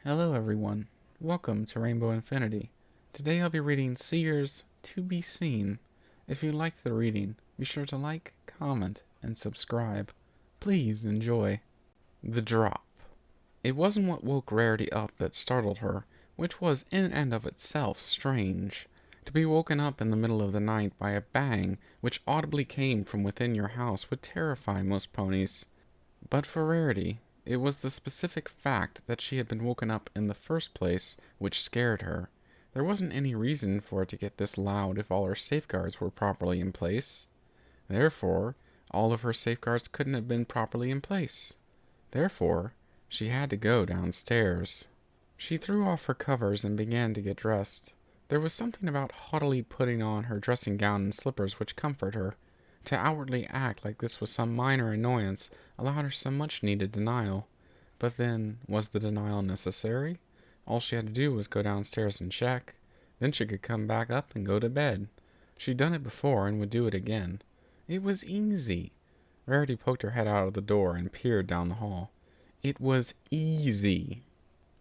Hello everyone, welcome to Rainbow Infinity. Today I'll be reading Seer's To Be Seen. If you liked the reading, be sure to like, comment, and subscribe. Please enjoy. The Drop. It wasn't what woke Rarity up that startled her, which was in and of itself strange. To be woken up in the middle of the night by a bang which audibly came from within your house would terrify most ponies. But for Rarity, it was the specific fact that she had been woken up in the first place which scared her. There wasn't any reason for it to get this loud if all her safeguards were properly in place. Therefore, all of her safeguards couldn't have been properly in place. Therefore, she had to go downstairs. She threw off her covers and began to get dressed. There was something about haughtily putting on her dressing gown and slippers which comforted her. To outwardly act like this was some minor annoyance allowed her some much-needed denial. But then, was the denial necessary? All she had to do was go downstairs and check. Then she could come back up and go to bed. She'd done it before and would do it again. It was easy. Rarity poked her head out of the door and peered down the hall. It was easy.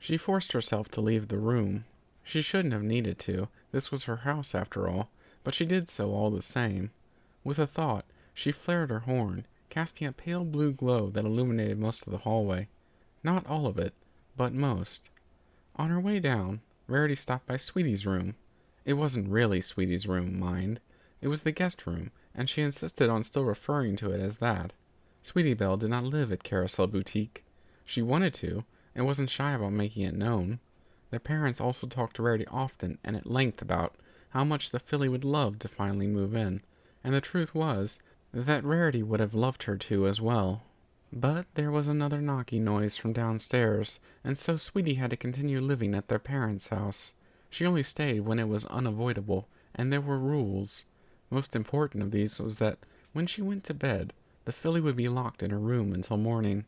She forced herself to leave the room. She shouldn't have needed to. This was her house after all, but she did so all the same. With a thought, she flared her horn, casting a pale blue glow that illuminated most of the hallway. Not all of it, but most. On her way down, Rarity stopped by Sweetie's room. It wasn't really Sweetie's room, mind. It was the guest room, and she insisted on still referring to it as that. Sweetie Belle did not live at Carousel Boutique. She wanted to, and wasn't shy about making it known. Their parents also talked to Rarity often and at length about how much the filly would love to finally move in. And the truth was that Rarity would have loved her to as well. But there was another knocking noise from downstairs, and so Sweetie had to continue living at their parents' house. She only stayed when it was unavoidable, and there were rules. Most important of these was that when she went to bed, the filly would be locked in her room until morning.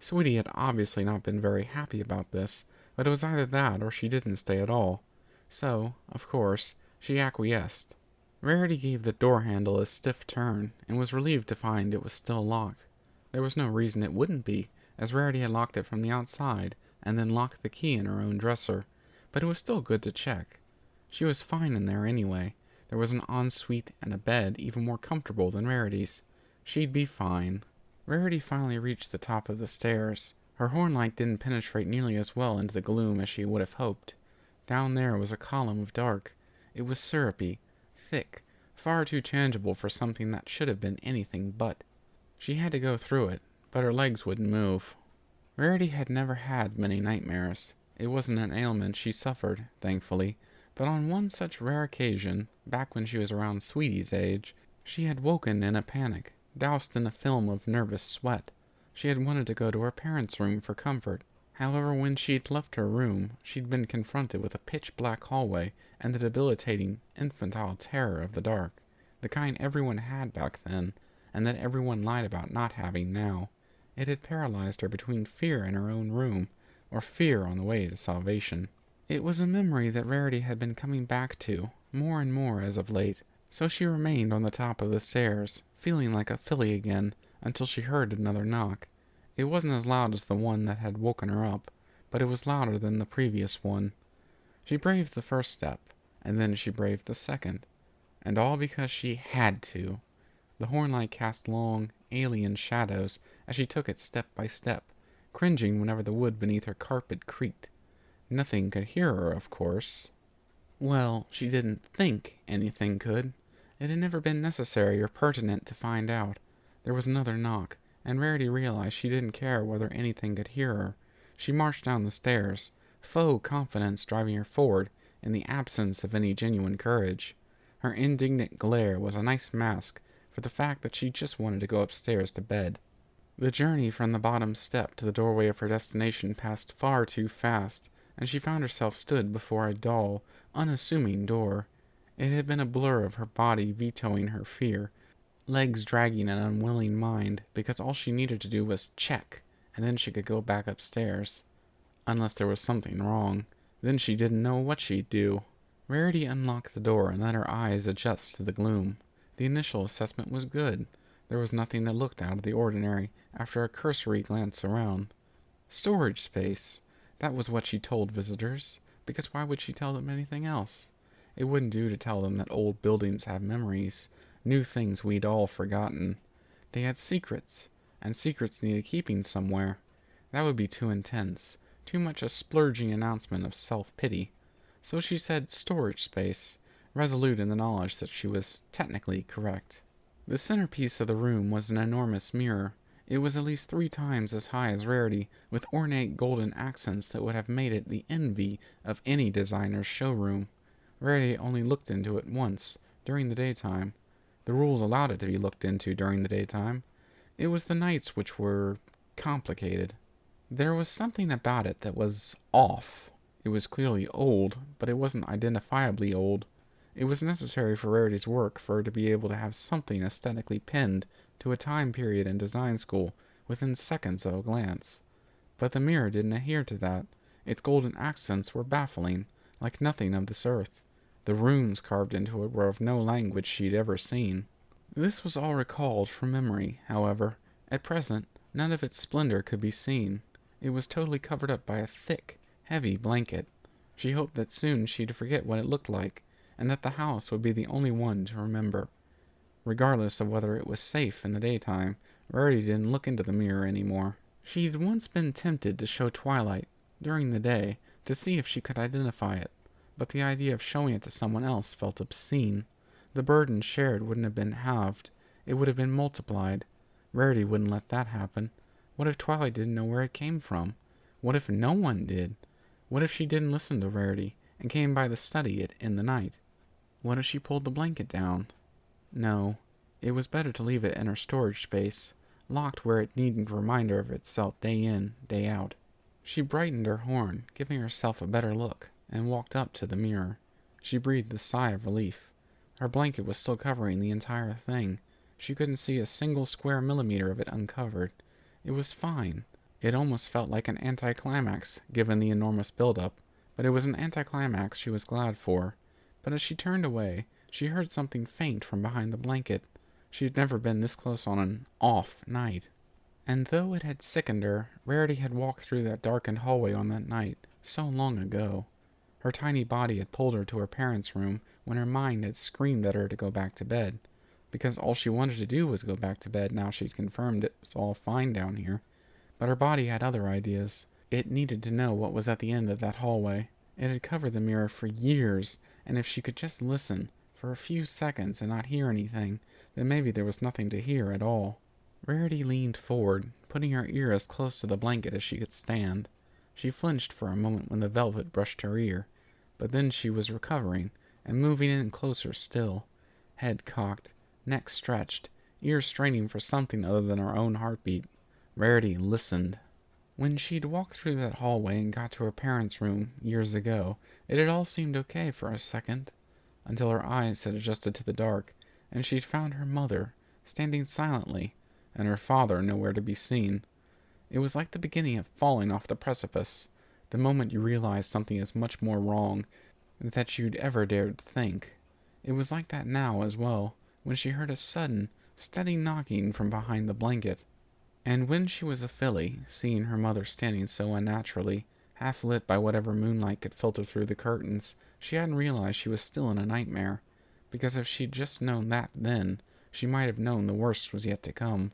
Sweetie had obviously not been very happy about this, but it was either that or she didn't stay at all. So, of course, she acquiesced. Rarity gave the door handle a stiff turn, and was relieved to find it was still locked. There was no reason it wouldn't be, as Rarity had locked it from the outside, and then locked the key in her own dresser, but it was still good to check. She was fine in there anyway. There was an ensuite and a bed even more comfortable than Rarity's. She'd be fine. Rarity finally reached the top of the stairs. Her horn light didn't penetrate nearly as well into the gloom as she would have hoped. Down there was a column of dark. It was syrupy, thick, far too tangible for something that should have been anything but. She had to go through it, but her legs wouldn't move. Rarity had never had many nightmares. It wasn't an ailment she suffered, thankfully, but on one such rare occasion, back when she was around Sweetie's age, she had woken in a panic, doused in a film of nervous sweat. She had wanted to go to her parents' room for comfort. However, when she'd left her room, she'd been confronted with a pitch-black hallway and the debilitating, infantile terror of the dark, the kind everyone had back then, and that everyone lied about not having now. It had paralyzed her between fear in her own room, or fear on the way to salvation. It was a memory that Rarity had been coming back to, more and more as of late, so she remained on the top of the stairs, feeling like a filly again, until she heard another knock. It wasn't as loud as the one that had woken her up, but it was louder than the previous one. She braved the first step, and then she braved the second, and all because she had to. The hornlight cast long, alien shadows as she took it step by step, cringing whenever the wood beneath her carpet creaked. Nothing could hear her, of course. Well, she didn't think anything could. It had never been necessary or pertinent to find out. There was another knock, and Rarity realized she didn't care whether anything could hear her. She marched down the stairs, faux confidence driving her forward in the absence of any genuine courage. Her indignant glare was a nice mask for the fact that she just wanted to go upstairs to bed. The journey from the bottom step to the doorway of her destination passed far too fast, and she found herself stood before a dull, unassuming door. It had been a blur of her body vetoing her fear, legs dragging an unwilling mind, because all she needed to do was check, and then she could go back upstairs. Unless there was something wrong, then she didn't know what she'd do. Rarity unlocked the door and let her eyes adjust to the gloom. The initial assessment was good. There was nothing that looked out of the ordinary after a cursory glance around. Storage space. That was what she told visitors, because why would she tell them anything else? It wouldn't do to tell them that old buildings have memories, new things we'd all forgotten. They had secrets, and secrets needed keeping somewhere. That would be too intense, too much a splurging announcement of self-pity. So she said storage space, resolute in the knowledge that she was technically correct. The centerpiece of the room was an enormous mirror. It was at least 3 times as high as Rarity, with ornate golden accents that would have made it the envy of any designer's showroom. Rarity only looked into it once, during the daytime. The rules allowed it to be looked into during the daytime. It was the nights which were complicated. There was something about it that was off. It was clearly old, but it wasn't identifiably old. It was necessary for Rarity's work for her to be able to have something aesthetically pinned to a time period in design school within seconds of a glance. But the mirror didn't adhere to that. Its golden accents were baffling, like nothing of this earth. The runes carved into it were of no language she'd ever seen. This was all recalled from memory, however. At present, none of its splendor could be seen. It was totally covered up by a thick, heavy blanket. She hoped that soon she'd forget what it looked like, and that the house would be the only one to remember. Regardless of whether it was safe in the daytime, Rarity didn't look into the mirror anymore. She'd once been tempted to show Twilight, during the day, to see if she could identify it, but the idea of showing it to someone else felt obscene. The burden shared wouldn't have been halved, it would have been multiplied. Rarity wouldn't let that happen. What if Twilight didn't know where it came from? What if no one did? What if she didn't listen to Rarity, and came by to study it in the night? What if she pulled the blanket down? No, it was better to leave it in her storage space, locked where it needn't remind her of itself day in, day out. She brightened her horn, giving herself a better look, and walked up to the mirror. She breathed a sigh of relief. Her blanket was still covering the entire thing. She couldn't see a single square millimeter of it uncovered. It was fine. It almost felt like an anticlimax, given the enormous build-up, but it was an anticlimax she was glad for. But as she turned away, she heard something faint from behind the blanket. She had never been this close on an off night. And though it had sickened her, Rarity had walked through that darkened hallway on that night, so long ago. Her tiny body had pulled her to her parents' room when her mind had screamed at her to go back to bed, because all she wanted to do was go back to bed now she'd confirmed it was all fine down here. But her body had other ideas. It needed to know what was at the end of that hallway. It had covered the mirror for years, and if she could just listen for a few seconds and not hear anything, then maybe there was nothing to hear at all. Rarity leaned forward, putting her ear as close to the blanket as she could stand. She flinched for a moment when the velvet brushed her ear, but then she was recovering, and moving in closer still. Head cocked, neck stretched, ears straining for something other than her own heartbeat. Rarity listened. When she'd walked through that hallway and got to her parents' room years ago, it had all seemed okay for a second, until her eyes had adjusted to the dark, and she'd found her mother, standing silently, and her father nowhere to be seen. It was like the beginning of falling off the precipice, the moment you realize something is much more wrong than that you'd ever dared think. It was like that now as well, when she heard a sudden, steady knocking from behind the blanket. And when she was a filly, seeing her mother standing so unnaturally, half lit by whatever moonlight could filter through the curtains, she hadn't realized she was still in a nightmare, because if she'd just known that then, she might have known the worst was yet to come.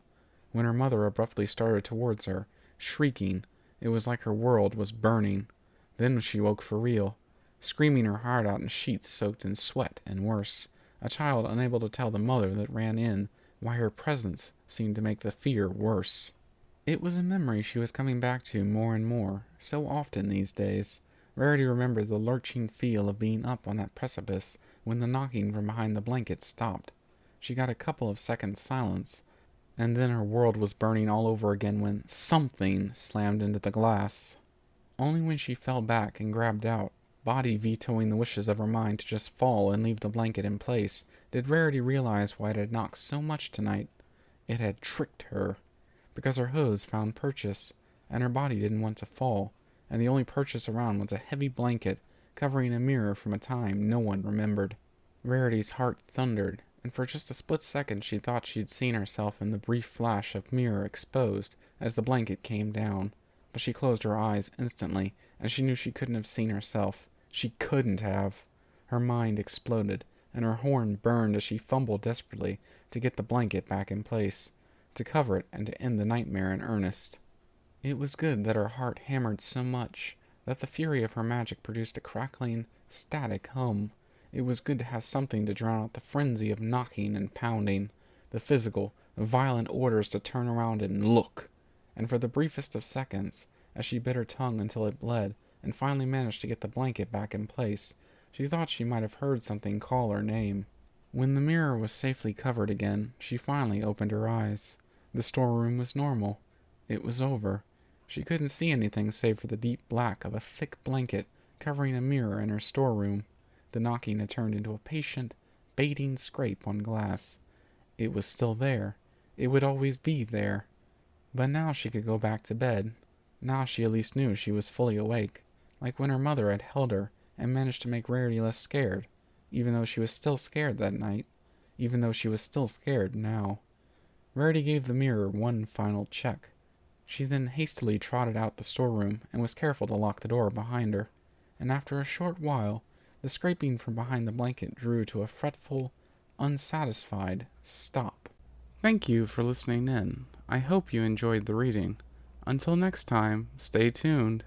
When her mother abruptly started towards her, shrieking, it was like her world was burning. Then she woke for real, screaming her heart out in sheets soaked in sweat and worse, a child unable to tell the mother that ran in why her presence seemed to make the fear worse. It was a memory she was coming back to more and more, so often these days. Rarity remembered the lurching feel of being up on that precipice when the knocking from behind the blanket stopped. She got a couple of seconds' silence, and then her world was burning all over again when something slammed into the glass. Only when she fell back and grabbed out, body vetoing the wishes of her mind to just fall and leave the blanket in place, did Rarity realize why it had knocked so much tonight. It had tricked her, because her hooves found purchase, and her body didn't want to fall, and the only purchase around was a heavy blanket covering a mirror from a time no one remembered. Rarity's heart thundered, and for just a split second she thought she'd seen herself in the brief flash of mirror exposed as the blanket came down, but she closed her eyes instantly, and she knew she couldn't have seen herself. She couldn't have. Her mind exploded, and her horn burned as she fumbled desperately to get the blanket back in place, to cover it and to end the nightmare in earnest. It was good that her heart hammered so much that the fury of her magic produced a crackling, static hum. It was good to have something to drown out the frenzy of knocking and pounding, the physical, violent orders to turn around and look. And for the briefest of seconds, as she bit her tongue until it bled, and finally managed to get the blanket back in place, she thought she might have heard something call her name. When the mirror was safely covered again, she finally opened her eyes. The storeroom was normal. It was over. She couldn't see anything save for the deep black of a thick blanket covering a mirror in her storeroom. The knocking had turned into a patient, baiting scrape on glass. It was still there. It would always be there. But now she could go back to bed. Now she at least knew she was fully awake, like when her mother had held her and managed to make Rarity less scared, even though she was still scared that night, even though she was still scared now. Rarity gave the mirror one final check. She then hastily trotted out the storeroom and was careful to lock the door behind her, and after a short while, the scraping from behind the blanket drew to a fretful, unsatisfied stop. Thank you for listening in. I hope you enjoyed the reading. Until next time, stay tuned.